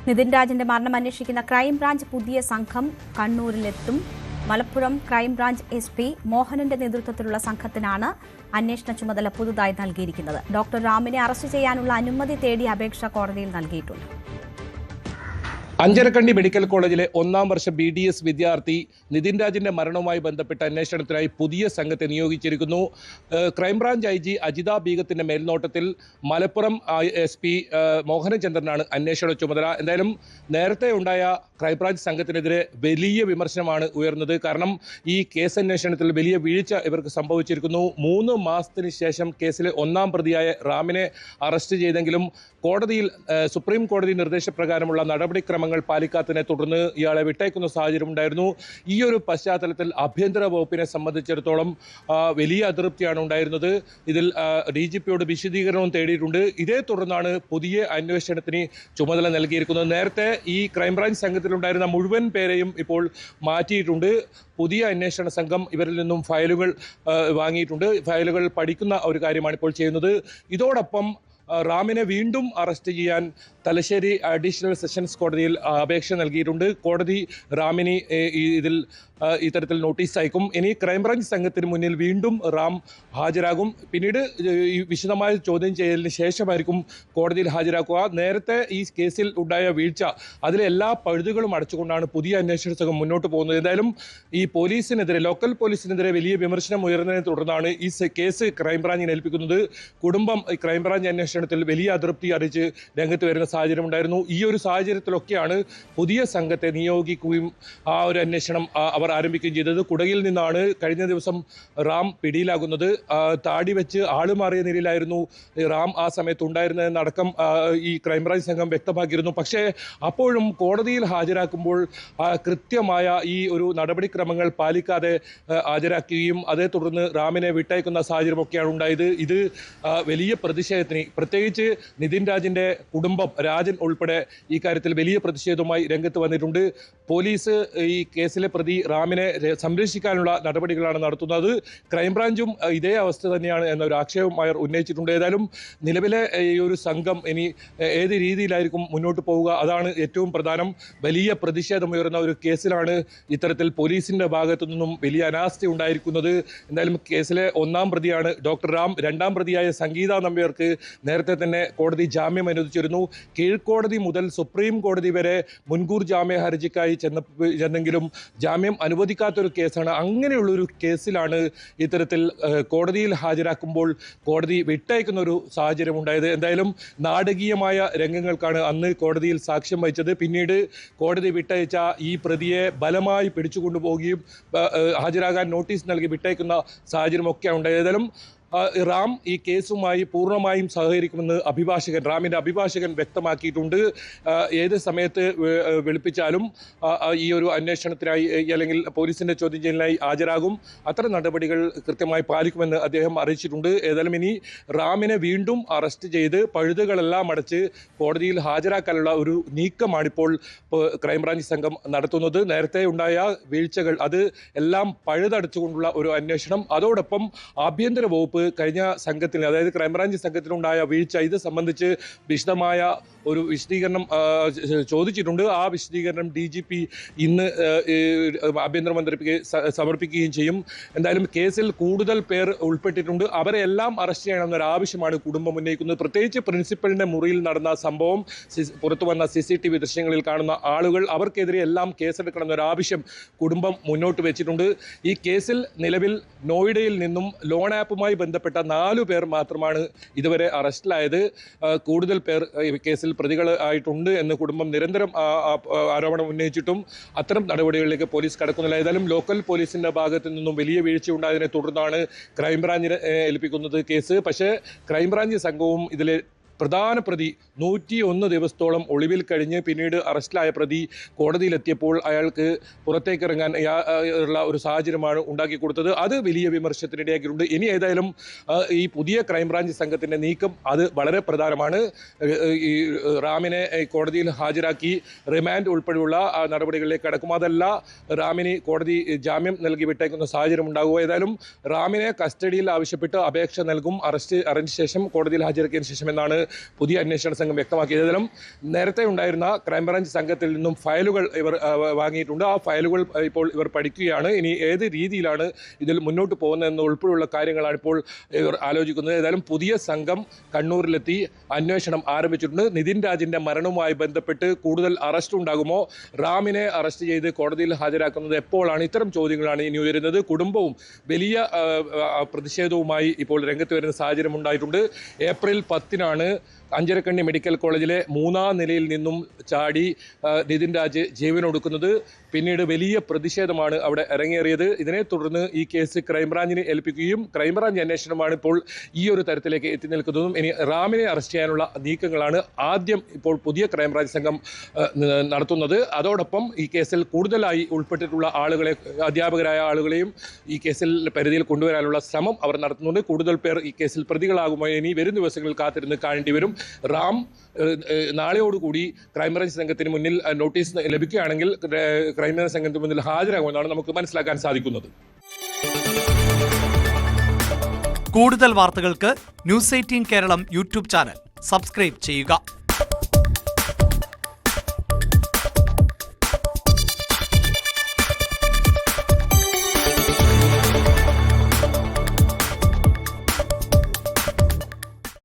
നിതിൻ രാജിന്റെ മരണം അന്വേഷിക്കുന്ന ക്രൈംബ്രാഞ്ച് പുതിയ സംഘം കണ്ണൂരിലെത്തും. മലപ്പുറം ക്രൈംബ്രാഞ്ച് SP മോഹനന്റെ നേതൃത്വത്തിലുള്ള സംഘത്തിനാണ് അന്വേഷണ ചുമതല പുതുതായി നൽകിയിരിക്കുന്നത്. ഡോക്ടർ റാമിനെ അറസ്റ്റ് ചെയ്യാനുള്ള അനുമതി തേടിയ അപേക്ഷ കോടതിയിൽ നൽകിയിട്ടുണ്ട്. അഞ്ചരക്കണ്ടി മെഡിക്കൽ കോളേജിലെ 1ാം വർഷ BDS വിദ്യാർത്ഥി നിതിൻ രാജിന്റെ മരണവുമായി ബന്ധപ്പെട്ട അന്വേഷണത്തിനായി പുതിയ സംഘത്തെ നിയോഗിച്ചിരിക്കുന്നു. ക്രൈംബ്രാഞ്ച് IG അജിത ബീഗത്തിന്റെ മേൽനോട്ടത്തിൽ മലപ്പുറം SP മോഹനചന്ദ്രനാണ് അന്വേഷണ ചുമതല. എന്തായാലും നേരത്തെ ഉണ്ടായ ക്രൈംബ്രാഞ്ച് സംഘത്തിനെതിരെ വലിയ വിമർശനമാണ് ഉയർന്നത്. കാരണം ഈ കേസ് അന്വേഷണത്തിൽ വലിയ വീഴ്ച ഇവർക്ക് സംഭവിച്ചിരിക്കുന്നു. 3 മാസത്തിന് ശേഷം കേസിലെ 1ാം പ്രതിയായ റാമിനെ അറസ്റ്റ് ചെയ്തെങ്കിലും കോടതിയിൽ സുപ്രീം കോടതി നിർദ്ദേശപ്രകാരമുള്ള നടപടിക്രമങ്ങൾ പാലിക്കാത്തതിനെ തുടർന്ന് ഇയാളെ വിട്ടയക്കുന്ന സാഹചര്യം ഉണ്ടായിരുന്നു. ഈ ഒരു പശ്ചാത്തലത്തിൽ ആഭ്യന്തര വകുപ്പിനെ സംബന്ധിച്ചിടത്തോളം വലിയ അതൃപ്തിയാണ് ഉണ്ടായിരുന്നത്. ഇതിൽ DGPയോട് വിശദീകരണവും തേടിയിട്ടുണ്ട്. ഇതേ തുടർന്നാണ് പുതിയ അന്വേഷണത്തിന് ചുമതല നൽകിയിരിക്കുന്നത്. നേരത്തെ ഈ ക്രൈംബ്രാഞ്ച് സംഘത്തിലുണ്ടായിരുന്ന മുഴുവൻ പേരെയും ഇപ്പോൾ മാറ്റിയിട്ടുണ്ട്. പുതിയ അന്വേഷണ സംഘം ഇവരിൽ നിന്നും ഫയലുകൾ വാങ്ങിയിട്ടുണ്ട്. ഫയലുകൾ പഠിക്കുന്ന ഒരു കാര്യമാണ് ഇപ്പോൾ ചെയ്യുന്നത്. ഇതോടൊപ്പം റാമിനെ വീണ്ടും അറസ്റ്റ് ചെയ്യാൻ തലശ്ശേരി അഡീഷണൽ സെഷൻസ് കോടതിയിൽ അപേക്ഷ നൽകിയിട്ടുണ്ട്. കോടതി റാമിന് ഇത്തരത്തിൽ നോട്ടീസ് അയക്കും. ഇനി ക്രൈംബ്രാഞ്ച് സംഘത്തിന് മുന്നിൽ വീണ്ടും റാം ഹാജരാകും. പിന്നീട് ഈ വിശദമായ ചോദ്യം ചെയ്യലിന് ശേഷമായിരിക്കും കോടതിയിൽ ഹാജരാക്കുക. നേരത്തെ ഈ കേസിൽ ഉണ്ടായ വീഴ്ച അതിലെ എല്ലാ പഴുതുകളും അടച്ചുകൊണ്ടാണ് പുതിയ അന്വേഷണ സംഘം മുന്നോട്ട് പോകുന്നത്. എന്തായാലും ഈ പോലീസിനെതിരെ, ലോക്കൽ പോലീസിനെതിരെ വലിയ വിമർശനം ഉയർന്നതിനെ തുടർന്നാണ് ഈ കേസ് ക്രൈംബ്രാഞ്ചിനെ ഏൽപ്പിക്കുന്നത്. കുടുംബം ക്രൈംബ്രാഞ്ച് അന്വേഷണത്തിൽ വലിയ അതൃപ്തി അറിയിച്ച് രംഗത്ത് വരുന്ന സാഹചര്യം ഉണ്ടായിരുന്നു. ഈ ഒരു സാഹചര്യത്തിലൊക്കെയാണ് പുതിയ സംഘത്തെ നിയോഗിക്കുകയും ആ ഒരു അന്വേഷണം അവർ ആരംഭിക്കുകയും ചെയ്തത്. കുടകിൽ നിന്നാണ് കഴിഞ്ഞ ദിവസം റാം പിടിയിലാകുന്നത്. താടി വെച്ച് ആളുമാറിയ നിലയിലായിരുന്നു റാം ആ സമയത്ത് ഉണ്ടായിരുന്നതെന്നടക്കം ഈ ക്രൈംബ്രാഞ്ച് സംഘം വ്യക്തമാക്കിയിരുന്നു. പക്ഷേ അപ്പോഴും കോടതിയിൽ ഹാജരാക്കുമ്പോൾ കൃത്യമായ ഈ ഒരു നടപടിക്രമങ്ങൾ പാലിക്കാതെ ഹാജരാക്കുകയും അതേ തുടർന്ന് റാമിനെ വിട്ടയക്കുന്ന സാഹചര്യമൊക്കെയാണ് ഉണ്ടായത്. ഇത് വലിയ പ്രതിഷേധത്തിന്, പ്രത്യേകിച്ച് നിതിൻ രാജിന്റെ കുടുംബം, രാജൻ ഉൾപ്പെടെ ഈ കാര്യത്തിൽ വലിയ പ്രതിഷേധവുമായി രംഗത്ത് വന്നിട്ടുണ്ട്. പോലീസ് ഈ കേസിലെ പ്രതി റാമിനെ സംരക്ഷിക്കാനുള്ള നടപടികളാണ് നടത്തുന്നത്. ക്രൈംബ്രാഞ്ചും ഇതേ അവസ്ഥ തന്നെയാണ് എന്നൊരു ആക്ഷേപം അവർ ഉന്നയിച്ചിട്ടുണ്ട്. ഏതായാലും നിലവിലെ ഈ ഒരു സംഘം ഇനി ഏത് രീതിയിലായിരിക്കും മുന്നോട്ട് പോവുക, അതാണ് ഏറ്റവും പ്രധാനം. വലിയ പ്രതിഷേധമുയർന്ന ഒരു കേസിലാണ് ഇത്തരത്തിൽ പോലീസിന്റെ ഭാഗത്തു നിന്നും വലിയ അനാസ്ഥ ഉണ്ടായിരിക്കുന്നത്. എന്തായാലും കേസിലെ 1ാം പ്രതിയാണ് ഡോക്ടർ റാം. 2ാം പ്രതിയായ സംഗീത നമ്പ്യാർക്ക് നേരത്തെ തന്നെ കോടതി ജാമ്യം അനുവദിച്ചിരുന്നു. കീഴ്ക്കോടതി മുതൽ സുപ്രീം കോടതി വരെ മുൻകൂർ ജാമ്യ ഹർജിക്കായി ചെന്നെങ്കിലും ജാമ്യം അനുവദിക്കാത്തൊരു കേസാണ്. അങ്ങനെയുള്ളൊരു കേസിലാണ് ഇത്തരത്തിൽ കോടതിയിൽ ഹാജരാക്കുമ്പോൾ കോടതി വിട്ടയക്കുന്ന ഒരു സാഹചര്യം ഉണ്ടായത്. എന്തായാലും നാടകീയമായ രംഗങ്ങൾക്കാണ് അന്ന് കോടതിയിൽ സാക്ഷ്യം വഹിച്ചത്. പിന്നീട് കോടതി വിട്ടയച്ച ഈ പ്രതിയെ ബലമായി പിടിച്ചുകൊണ്ടുപോവുകയും ഹാജരാകാൻ നോട്ടീസ് നൽകി വിട്ടയക്കുന്ന സാഹചര്യമൊക്കെ ഉണ്ടായത്. ഏതായാലും റാം ഈ കേസുമായി പൂർണ്ണമായും സഹകരിക്കുമെന്ന് റാമിൻ്റെ അഭിഭാഷകൻ വ്യക്തമാക്കിയിട്ടുണ്ട്. ഏത് സമയത്ത് വിളിപ്പിച്ചാലും ഈ ഒരു അന്വേഷണത്തിനായി അല്ലെങ്കിൽ പോലീസിൻ്റെ ചോദ്യം ചെയ്യലിനായി ഹാജരാകും. അത്തരം നടപടികൾ കൃത്യമായി പാലിക്കുമെന്ന് അദ്ദേഹം അറിയിച്ചിട്ടുണ്ട്. ഏതായാലും ഇനി റാമിനെ വീണ്ടും അറസ്റ്റ് ചെയ്ത് പഴുതുകളെല്ലാം അടച്ച് കോടതിയിൽ ഹാജരാക്കാനുള്ള ഒരു നീക്കമാണിപ്പോൾ ക്രൈംബ്രാഞ്ച് സംഘം നടത്തുന്നത്. നേരത്തെ ഉണ്ടായ വീഴ്ചകൾ അത് എല്ലാം പഴുതടച്ചുകൊണ്ടുള്ള ഒരു അന്വേഷണം, അതോടൊപ്പം ആഭ്യന്തര വകുപ്പ് കഴിഞ്ഞ സംഘത്തിൽ, അതായത് ക്രൈംബ്രാഞ്ച് സംഘത്തിലുണ്ടായ വീഴ്ച ഇത് സംബന്ധിച്ച് വിശദമായ ഒരു വിശദീകരണം ചോദിച്ചിട്ടുണ്ട്. ആ വിശദീകരണം DGP ഇന്ന് ആഭ്യന്തരമന്ത്രിക്ക് സമർപ്പിക്കുകയും ചെയ്യും. എന്തായാലും കേസിൽ കൂടുതൽ പേർ ഉൾപ്പെട്ടിട്ടുണ്ട്. അവരെ എല്ലാം അറസ്റ്റ് ചെയ്യണമെന്നൊരു ആവശ്യമാണ് കുടുംബം ഉന്നയിക്കുന്നത്. പ്രത്യേകിച്ച് പ്രിൻസിപ്പലിന്റെ മുറിയിൽ നടന്ന സംഭവം, പുറത്തു വന്ന CCTV ദൃശ്യങ്ങളിൽ കാണുന്ന ആളുകൾ, അവർക്കെതിരെ എല്ലാം കേസെടുക്കണമെന്നൊരു ആവശ്യം കുടുംബം മുന്നോട്ട് വെച്ചിട്ടുണ്ട്. ഈ കേസിൽ നിലവിൽ നോയിഡയിൽ നിന്നും ലോൺ ആപ്പുമായി ബന്ധപ്പെട്ട 4 പേർ മാത്രമാണ് ഇതുവരെ അറസ്റ്റിലായത്. കൂടുതൽ പേർ കേസിൽ പ്രതികളായിട്ടുണ്ട് എന്ന് കുടുംബം നിരന്തരം ആരോപണം ഉന്നയിച്ചിട്ടും അത്തരം നടപടികളിലേക്ക് പോലീസ് കടക്കുന്നില്ല. ഏതായാലും ലോക്കൽ പോലീസിന്റെ ഭാഗത്തു നിന്നും വലിയ വീഴ്ച ഉണ്ടായതിനെ തുടർന്നാണ് ക്രൈംബ്രാഞ്ചിനെ ഏൽപ്പിക്കുന്നത് കേസ്. പക്ഷേ ക്രൈംബ്രാഞ്ച് സംഘവും ഇതിലെ പ്രധാന പ്രതി 101 ദിവസത്തോളം ഒളിവിൽ കഴിഞ്ഞ് പിന്നീട് അറസ്റ്റിലായ പ്രതി കോടതിയിലെത്തിയപ്പോൾ അയാൾക്ക് പുറത്തേക്ക് ഇറങ്ങാൻ ഉള്ള ഒരു സാഹചര്യമാണ് ഉണ്ടാക്കി കൊടുത്തത്. അത് വലിയ വിമർശനത്തിനിടയാക്കിയിട്ടുണ്ട്. ഇനി ഏതായാലും ഈ പുതിയ ക്രൈംബ്രാഞ്ച് സംഘത്തിൻ്റെ നീക്കം അത് വളരെ പ്രധാനമാണ്. ഈ റാമിനെ കോടതിയിൽ ഹാജരാക്കി റിമാൻഡ് ഉൾപ്പെടെയുള്ള നടപടികളിലേക്ക് കടക്കും. അതല്ല റാമിന് കോടതി ജാമ്യം നൽകി വിട്ടേക്കുന്ന സാഹചര്യം ഉണ്ടാകുക. ഏതായാലും റാമിനെ കസ്റ്റഡിയിൽ ആവശ്യപ്പെട്ട് അപേക്ഷ നൽകും. അറസ്റ്റ് ശേഷം കോടതിയിൽ ഹാജരാക്കിയതിനു ശേഷം എന്നാണ് പുതിയ അന്വേഷണ സംഘം വ്യക്തമാക്കിയത്. ഏതായാലും നേരത്തെ ഉണ്ടായിരുന്ന ക്രൈംബ്രാഞ്ച് സംഘത്തിൽ നിന്നും ഫയലുകൾ ഇവർ വാങ്ങിയിട്ടുണ്ട്. ആ ഫയലുകൾ ഇപ്പോൾ ഇവർ പഠിക്കുകയാണ്. ഇനി ഏത് രീതിയിലാണ് ഇതിൽ മുന്നോട്ട് പോകുന്നതെന്ന് ഉൾപ്പെടെയുള്ള കാര്യങ്ങളാണ് ഇപ്പോൾ ഇവർ ആലോചിക്കുന്നത്. ഏതായാലും പുതിയ സംഘം കണ്ണൂരിലെത്തി അന്വേഷണം ആരംഭിച്ചിട്ടുണ്ട്. നിതിൻ രാജിന്റെ മരണവുമായി ബന്ധപ്പെട്ട് കൂടുതൽ അറസ്റ്റ് ഉണ്ടാകുമോ? റാമിനെ അറസ്റ്റ് ചെയ്ത് കോടതിയിൽ ഹാജരാക്കുന്നത് എപ്പോഴാണ്? ഇത്തരം ചോദ്യങ്ങളാണ് ഇനി ഉയരുന്നത്. കുടുംബവും വലിയ പ്രതിഷേധവുമായി ഇപ്പോൾ രംഗത്ത് വരുന്ന സാഹചര്യം ഉണ്ടായിട്ടുണ്ട്. ഏപ്രിൽ 10-നാണ് അഞ്ചരക്കണ്ണി മെഡിക്കൽ കോളേജിലെ 3-ാം നിലയിൽ നിന്നും ചാടി നിതിൻ രാജ് ജീവനൊടുക്കുന്നത്. പിന്നീട് വലിയ പ്രതിഷേധമാണ് അവിടെ ഇറങ്ങേറിയത്. ഇതിനെ തുടർന്ന് ഈ കേസ് ക്രൈംബ്രാഞ്ചിനെ ഏൽപ്പിക്കുകയും ക്രൈംബ്രാഞ്ച് അന്വേഷണമാണ് ഇപ്പോൾ ഈ ഒരു തരത്തിലേക്ക് എത്തി നിൽക്കുന്നതും. ഇനി റാമിനെ അറസ്റ്റ് ചെയ്യാനുള്ള നീക്കങ്ങളാണ് ആദ്യം ഇപ്പോൾ പുതിയ ക്രൈംബ്രാഞ്ച് സംഘം നടത്തുന്നത്. അതോടൊപ്പം ഈ കേസിൽ കൂടുതലായി ഉൾപ്പെട്ടിട്ടുള്ള ആളുകളെ, അധ്യാപകരായ ആളുകളെയും ഈ കേസിൽ പരിധിയിൽ കൊണ്ടുവരാനുള്ള ശ്രമം അവർ നടത്തുന്നുണ്ട്. കൂടുതൽ പേർ ഈ കേസിൽ പ്രതികളാകുമോ ഇനി വരും ദിവസങ്ങളിൽ കാത്തിരുന്ന് കാണേണ്ടി വരും. റാം നാളെയോടുകൂടി ക്രൈംബ്രാഞ്ച് സംഘത്തിന് മുന്നിൽ നോട്ടീസ് ലഭിക്കുകയാണെങ്കിൽ ക്രൈംബ്രാഞ്ച് സംഘത്തിന് മുന്നിൽ ഹാജരാകുമെന്നാണ് നമുക്ക് മനസ്സിലാക്കാൻ സാധിക്കുന്നത്. കൂടുതൽ വാർത്തകൾക്ക് news 18 Keralam YouTube channel subscribe ചെയ്യുക.